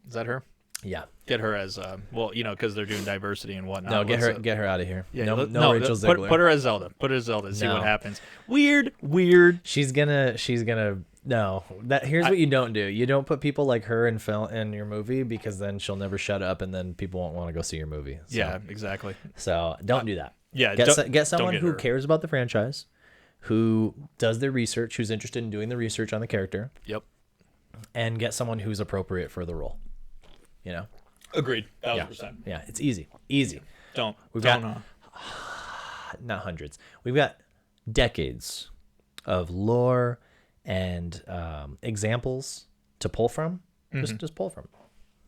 Is that her? Yeah. Get her as because they're doing diversity and whatnot. No, get her out of here. Yeah, no, no, Rachel Zegler. Put her as Zelda. Put her as Zelda. See No. what happens. Weird. She's gonna no. Here's what you don't do. You don't put people like her in your movie because then she'll never shut up and then people won't want to go see your movie. So, Yeah, exactly. So don't do that. Yeah, Get someone get who her. cares about the franchise, who does their research, who's interested in doing the research on the character, Yep. and get someone who's appropriate for the role. Agreed. 1000%. Yeah, it's easy. Easy. Don't. We've don't, got- Not hundreds. We've got decades of lore and examples to pull from. Just pull from.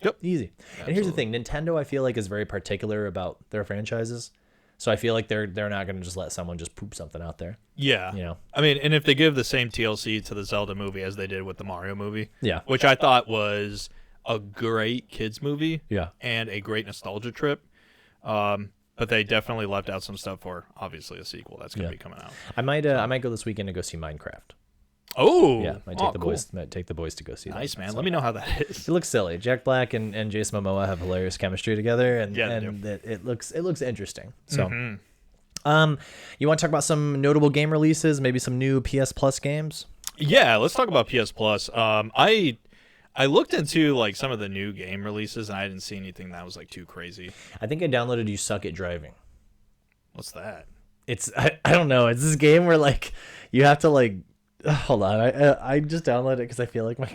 Yep. Easy. And here's the thing: Nintendo, I feel like, is very particular about their franchises. So I feel like they're not going to just let someone just poop something out there. Yeah. I mean, and if they give the same TLC to the Zelda movie as they did with the Mario movie, Yeah. which I thought was a great kids movie, Yeah. and a great nostalgia trip, but they definitely left out some stuff for obviously a sequel that's going to be coming out. I might go this weekend to go see Minecraft. Oh, Yeah, might take the boys to go see that. Nice, man. So- Let me know how that is. It looks silly. Jack Black and Jason Momoa have hilarious chemistry together, and Yeah, they and it looks interesting. So, Mm-hmm. You want to talk about some notable game releases? Maybe some new PS Plus games. Yeah, let's talk about PS Plus. I looked into like some of the new game releases, and I didn't see anything that was like too crazy. I think I downloaded You Suck at Driving. What's that? It's I don't know. It's this game where like you have to like hold on. I just downloaded it because I feel like my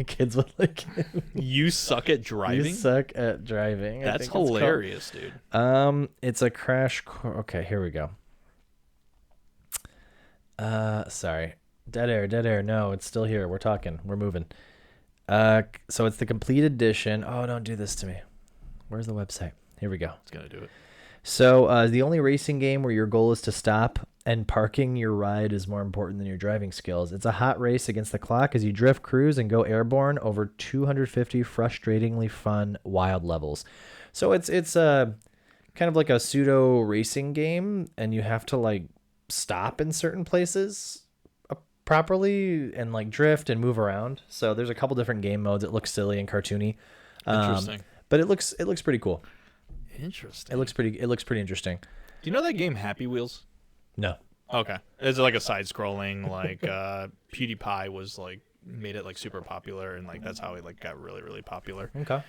kids would like it. You suck at driving? You Suck at Driving. I That's think it's called. hilarious, dude. It's a crash. Okay, here we go. Sorry. Dead air. No, it's still here. We're talking. We're moving. So it's the complete edition. Oh, don't do this to me. Where's the website? Here we go. It's gonna do it. So the only racing game where your goal is to stop and parking your ride is more important than your driving skills. It's a hot race against the clock as you drift, cruise, and go airborne over 250 frustratingly fun wild levels. So it's kind of like a pseudo racing game, and you have to like stop in certain places properly and like drift and move around. So there's a couple different game modes. It looks silly and cartoony. Interesting. But it looks pretty cool. Interesting. It looks pretty interesting. Do you know that game Happy Wheels? No. Okay. It's like a side-scrolling, like PewDiePie was like made it like super popular, and like that's how it like got really, really popular. Okay.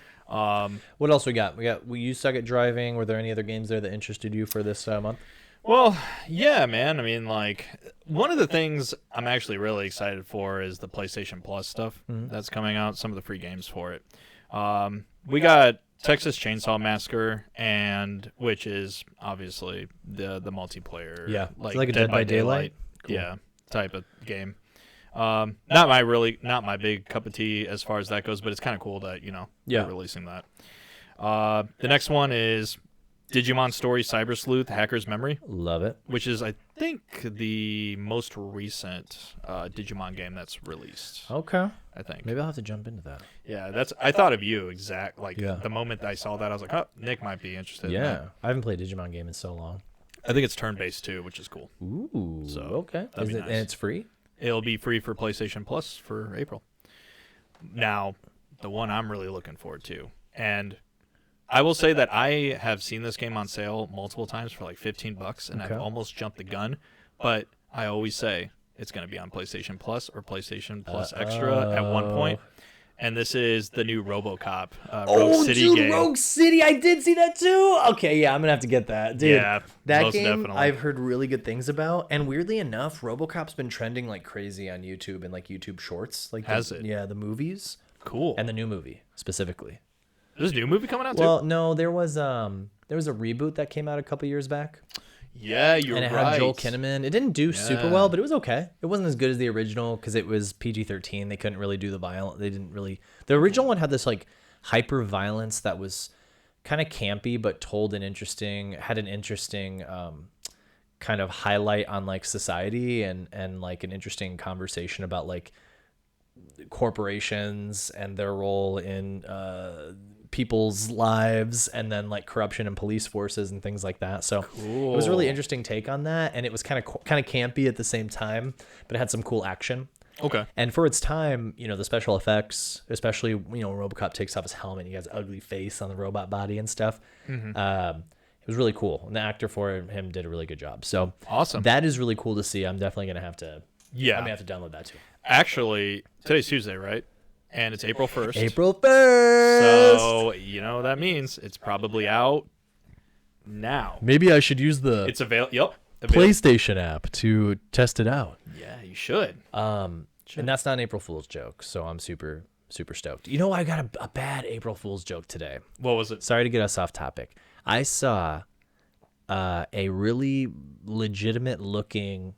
What else we got? You suck at driving. Were there any other games there that interested you for this month? Well, yeah, man. I mean, like, one of the things I'm actually really excited for is the PlayStation Plus stuff that's coming out, some of the free games for it. We got Texas Chainsaw Massacre, and which is obviously the multiplayer, like a Dead by Daylight? Cool. Yeah, type of game. Not my big cup of tea as far as that goes, but it's kind of cool that they're releasing that. The next one is Digimon Story Cyber Sleuth Hacker's Memory. Love it. Which is, I think, the most recent Digimon game that's released. Okay. I think. Maybe I'll have to jump into that. Yeah, I thought of you the moment that I saw that, I was like, oh, Nick might be interested in that. I haven't played a Digimon game in so long. I think it's turn-based too, which is cool. Ooh, so okay. Nice. And it's free? It'll be free for PlayStation Plus for April. Now, the one I'm really looking forward to, and I will say that I have seen this game on sale multiple times for like $15, and I've almost jumped the gun, but I always say it's going to be on PlayStation Plus or PlayStation Plus Extra at one point. And this is the new RoboCop Rogue City game. Rogue City! I did see that too. Okay, yeah, I'm gonna have to get that, dude. Yeah, that most game definitely. I've heard really good things about, and weirdly enough, RoboCop's been trending like crazy on YouTube and like YouTube Shorts. Like, has it? Yeah, the movies. Cool. And the new movie specifically. There's a new movie coming out too? Well, no, there was a reboot that came out a couple years back. Yeah, you're right. And it had Joel Kinnaman. It didn't do super well, but it was okay. It wasn't as good as the original because it was PG-13. They couldn't really do the violent. They didn't really. The original one had this like hyper violence that was kind of campy, but told an interesting kind of highlight on like society and like an interesting conversation about like corporations and their role in people's lives, and then like corruption in police forces and things like that. So It was a really interesting take on that, and it was kind of campy at the same time, but it had some cool action. Okay. And for its time, the special effects, especially RoboCop takes off his helmet, he has an ugly face on the robot body and stuff. It was really cool, and the actor for him did a really good job. So awesome. That is really cool to see. I'm definitely gonna have to. Yeah. I'm gonna have to download that too. Actually, today's Tuesday, right? And it's April 1st. April 1st. So, you know what that means. It's probably out now. Maybe I should use the PlayStation app to test it out. Yeah, you should. And that's not an April Fool's joke, so I'm super, super stoked. I got a bad April Fool's joke today. What was it? Sorry to get us off topic. I saw a really legitimate looking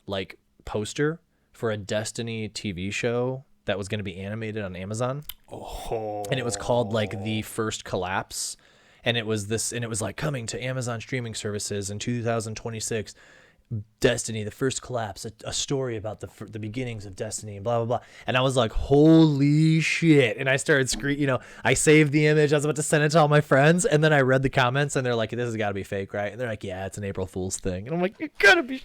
like poster for a Destiny TV show that was going to be animated on Amazon. Oh. And it was called like The First Collapse. And it was like coming to Amazon streaming services in 2026. Destiny, The First Collapse, a story about the beginnings of Destiny, and blah, blah, blah. And I was like, holy shit. And I started screaming, I saved the image. I was about to send it to all my friends. And then I read the comments, and they're like, this has got to be fake, right? And they're like, yeah, it's an April Fool's thing. And I'm like, it gotta be.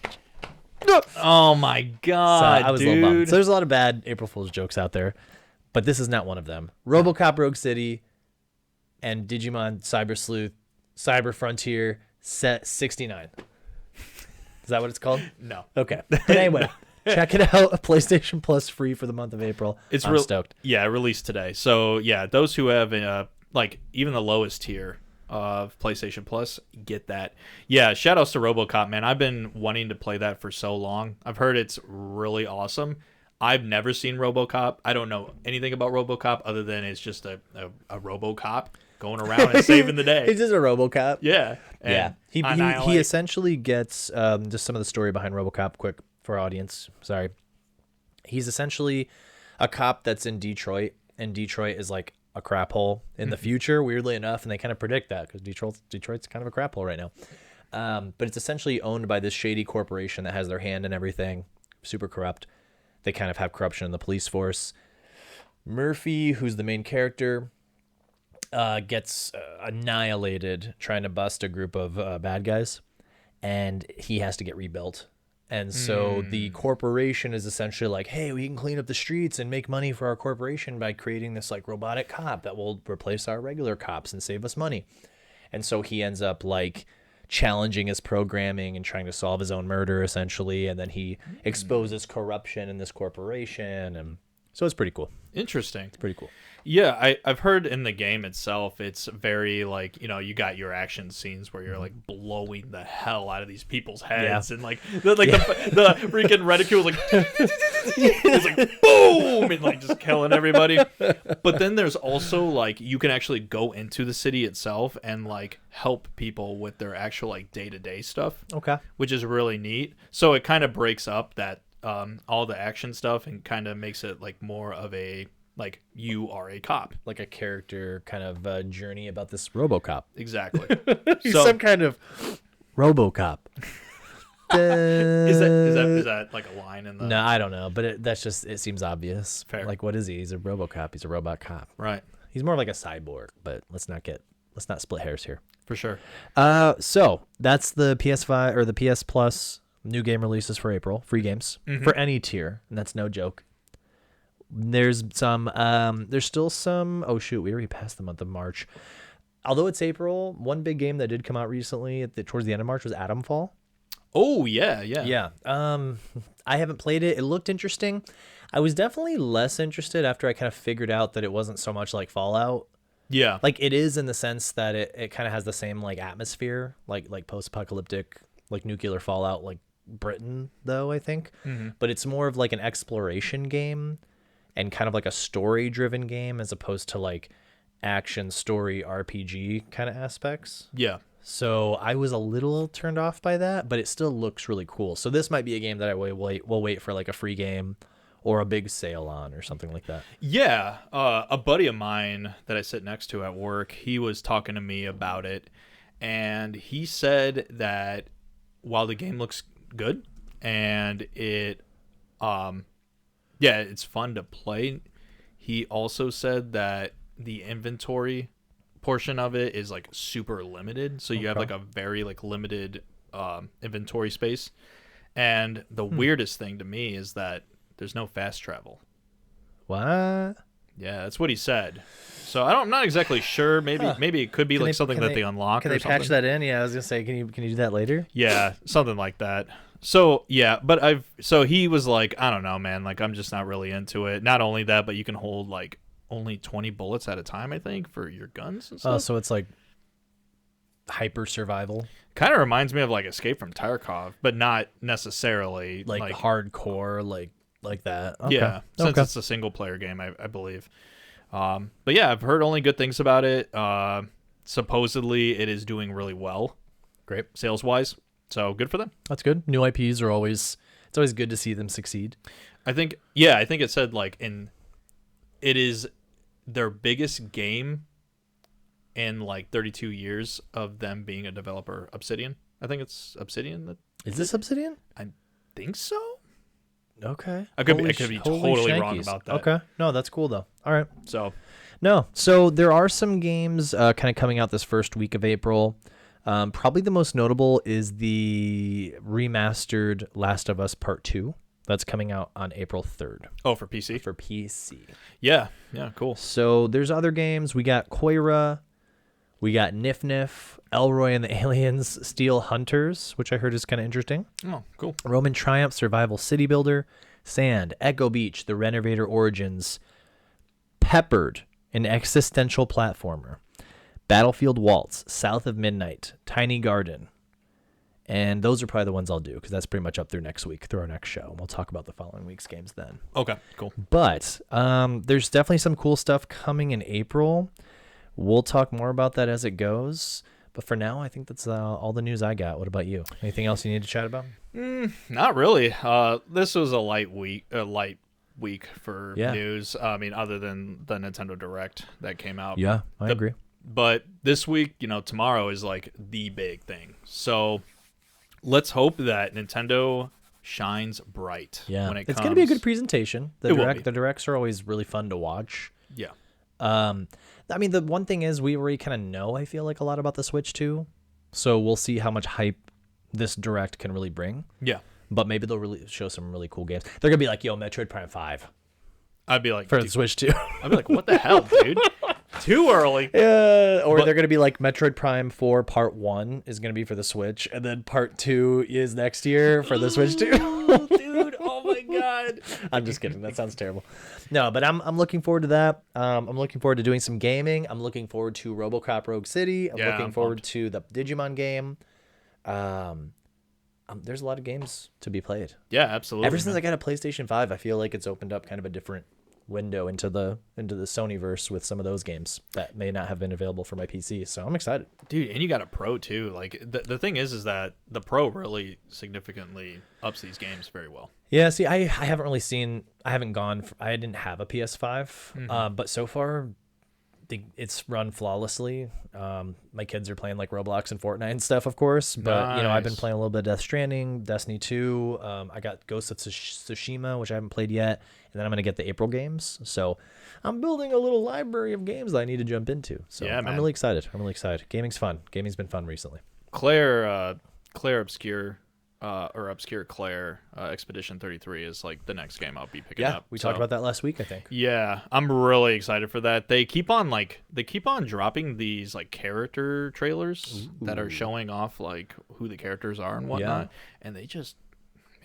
Oh my God, so I was dude. a little bummed. So there's a lot of bad April Fool's jokes out there, but this is not one of them. RoboCop Rogue City and Digimon Cyber Sleuth Cyber Frontier Set 69. Is that what it's called? No. Okay. But anyway, check it out. PlayStation Plus free for the month of April. I'm stoked. Yeah, released today. So yeah, those who have even the lowest tier of PlayStation Plus, get that. Yeah, shout outs to RoboCop, man. I've been wanting to play that for so long. I've heard it's really awesome. I've never seen RoboCop. I don't know anything about RoboCop other than it's just a RoboCop going around and saving the day. He's just a RoboCop. Yeah. Yeah. He essentially gets just some of the story behind RoboCop quick for our audience. Sorry. He's essentially a cop that's in Detroit, and Detroit is like a crap hole in the future, weirdly enough, and they kind of predict that because Detroit's kind of a crap hole right now. But it's essentially owned by this shady corporation that has their hand in everything, super corrupt. They kind of have corruption in the police force. Murphy, who's the main character, gets annihilated trying to bust a group of bad guys, and he has to get rebuilt. And so the corporation is essentially like, hey, we can clean up the streets and make money for our corporation by creating this like robotic cop that will replace our regular cops and save us money. And so he ends up like challenging his programming and trying to solve his own murder essentially. And then he exposes corruption in this corporation. And so it's pretty cool. Interesting. It's pretty cool. Yeah, I've heard in the game itself, it's very like, you got your action scenes where you're like blowing the hell out of these people's heads, and like the freaking reticule is like it's like boom and like just killing everybody. But then there's also like you can actually go into the city itself and like help people with their actual like day-to-day stuff. Okay. Which is really neat. So it kind of breaks up that all the action stuff and kind of makes it like more of a like you are a cop, like a character kind of journey about this RoboCop. Exactly. He's some kind of RoboCop. Is that like a line in the? No, I don't know, but it seems obvious. Fair. Like, what is he? He's a RoboCop. He's a robot cop. Right. He's more like a cyborg, but let's not split hairs here. For sure. So that's the PS5 or the PS Plus new game releases for April, free games for any tier, and that's no joke. There's still some, oh shoot, we already passed the month of March. Although it's April, one big game that did come out recently towards the end of March was Atomfall. Oh, yeah. Yeah. I haven't played it. It looked interesting. I was definitely less interested after I kind of figured out that it wasn't so much like Fallout. Yeah. Like it is in the sense that it kind of has the same like atmosphere, like post-apocalyptic, like nuclear Fallout, like Britain, though, I think. But it's more of like an exploration game and kind of like a story-driven game as opposed to like action story RPG kind of aspects. Yeah. So I was a little turned off by that, but it still looks really cool. So this might be a game that I will wait for like a free game or a big sale on or something like that. Yeah. A buddy of mine that I sit next to at work, he was talking to me about it, and he said that while the game looks good and it it's fun to play, he also said that the inventory portion of it is like super limited, so you have like a very like limited inventory space. And the weirdest thing to me is that there's no fast travel. What? Yeah, that's what he said. So I'm not exactly sure. Maybe it could be like something that they unlock. Can they patch that in? Yeah, I was gonna say, can you do that later? Yeah, something like that. So yeah, but he was like, I don't know, man. Like I'm just not really into it. Not only that, but you can hold like only 20 bullets at a time, I think, for your guns and stuff. Oh, so it's like hyper survival. Kind of reminds me of like Escape from Tarkov, but not necessarily like hardcore, like that. Okay. Yeah, since it's a single player game, I believe. But yeah, I've heard only good things about it. Supposedly, it is doing really well. Great, sales wise. So good for them. That's good. New IPs are always good to see them succeed. I think it said like it is their biggest game in like 32 years of them being a developer. Obsidian. I think it's Obsidian. Is this Obsidian? I think so. Okay. I could be totally wrong about that. Okay. No, that's cool though. All right. So there are some games kind of coming out this first week of April. Probably the most notable is the remastered Last of Us Part 2. That's coming out on April 3rd. Oh, for PC? For PC. Yeah, cool. So there's other games. We got Koira. We got Nif Nif, Elroy and the Aliens, Steel Hunters, which I heard is kind of interesting. Oh, cool. Roman Triumph, Survival City Builder, Sand, Echo Beach, The Renovator Origins, Peppered, an existential platformer, Battlefield Waltz, South of Midnight, Tiny Garden. And those are probably the ones I'll do because that's pretty much up through next week, through our next show. We'll talk about the following week's games then. Okay, cool. But there's definitely some cool stuff coming in April. We'll talk more about that as it goes. But for now, I think that's all the news I got. What about you? Anything else you need to chat about? Not really. This was a light week for news. I mean, other than the Nintendo Direct that came out. Yeah, I agree. But this week, tomorrow is like the big thing. So let's hope that Nintendo shines bright. Yeah, when it's going to be a good presentation. The Directs are always really fun to watch. Yeah. I mean, the one thing is we already kind of know, I feel like, a lot about the Switch too. So we'll see how much hype this Direct can really bring. Yeah. but maybe they'll really show some really cool games. They're gonna be like, "Yo, Metroid Prime 5 I'd be like, for the Switch 2." I'd be like, what the hell, dude? Too early. Or they're gonna be like, Metroid Prime 4 Part 1 is gonna be for the Switch, and then Part 2 is next year for the Switch 2. Dude, oh my god. I'm just kidding. That sounds terrible. No, but I'm looking forward to that. I'm looking forward to doing some gaming. I'm looking forward to RoboCop Rogue City. I'm looking forward to the Digimon game. There's a lot of games to be played. Yeah, absolutely. Ever since I got a PlayStation 5, I feel like it's opened up kind of a different window into the Sonyverse with some of those games that may not have been available for my PC. So I'm excited. Dude, and you got a Pro too. Like the thing is that the Pro really significantly ups these games very well. Yeah, see, I haven't really seen, I didn't have a PS5, but so far it's run flawlessly. My kids are playing like Roblox and Fortnite and stuff, of course, but I've been playing a little bit of Death Stranding, Destiny 2. I got Ghost of Tsushima, which I haven't played yet, and then I'm gonna get the April games. So I'm building a little library of games that I need to jump into. So yeah, I'm really excited. Gaming's fun. Gaming's been fun recently. Claire Obscure Claire Expedition 33 is like the next game I'll be picking up. We talked about that last week, I think. Yeah, I'm really excited for that. They keep on dropping these like character trailers that are showing off like who the characters are and whatnot, and they just,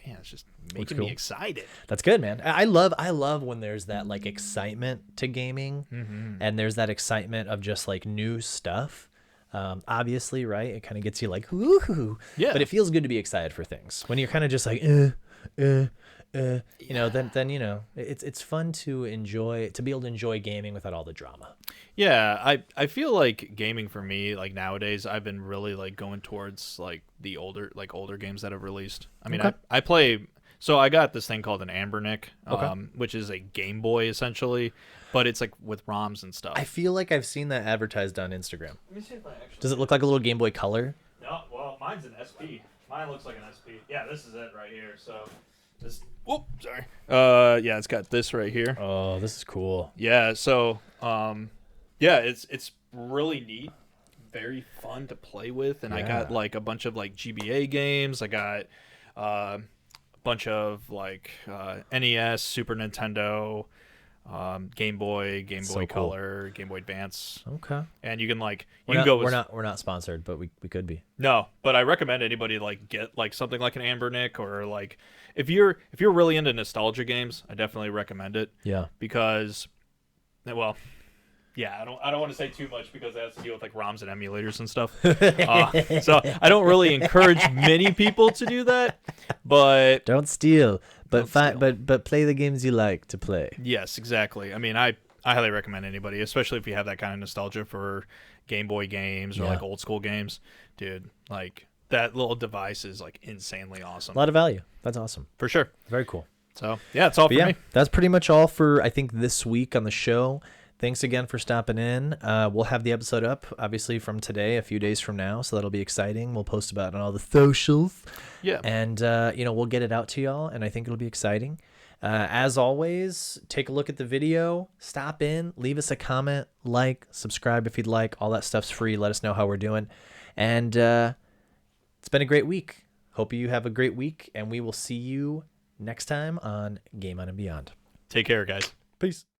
man, it's just making me excited. That's good, man. I love when there's that like excitement to gaming, and there's that excitement of just like new stuff. Obviously, right? It kind of gets you like, woohoo. Yeah. But it feels good to be excited for things. When you're kind of just like, then it's fun to be able to enjoy gaming without all the drama. Yeah, I feel like gaming for me, like nowadays, I've been really like going towards like the older games that have released. I mean, I play. So I got this thing called an Ambernick, which is a Game Boy essentially, but it's like with ROMs and stuff. I feel like I've seen that advertised on Instagram. Let me see if I actually. Does it look like a little Game Boy Color? No, well, mine's an SP. Mine looks like an SP. Yeah, this is it right here. So this. Whoop, sorry. Yeah, it's got this right here. Oh, this is cool. Yeah. So, yeah, it's really neat. Very fun to play with, and I got like a bunch of like GBA games. I got bunch of like NES, Super Nintendo, Game Boy Color, Game Boy Advance. Okay. And you can like we're not sponsored, but we could be. No, but I recommend anybody like get like something like an Ambernick, or like if you're really into nostalgia games, I definitely recommend it. Yeah. Because, well, yeah, I don't want to say too much because it has to deal with like ROMs and emulators and stuff. So I don't really encourage many people to do that. But don't steal. But play the games you like to play. Yes, exactly. I mean, I highly recommend anybody, especially if you have that kind of nostalgia for Game Boy games or like old school games, dude. Like that little device is like insanely awesome. A lot of value. That's awesome. For sure. Very cool. So yeah, it's all for me. That's pretty much all for I think this week on the show. Thanks again for stopping in. We'll have the episode up, obviously, from today, a few days from now, so that'll be exciting. We'll post about it on all the socials. Yeah. And, we'll get it out to y'all, and I think it'll be exciting. As always, take a look at the video, stop in, leave us a comment, like, subscribe if you'd like. All that stuff's free. Let us know how we're doing. And it's been a great week. Hope you have a great week, and we will see you next time on Game On and Beyond. Take care, guys. Peace.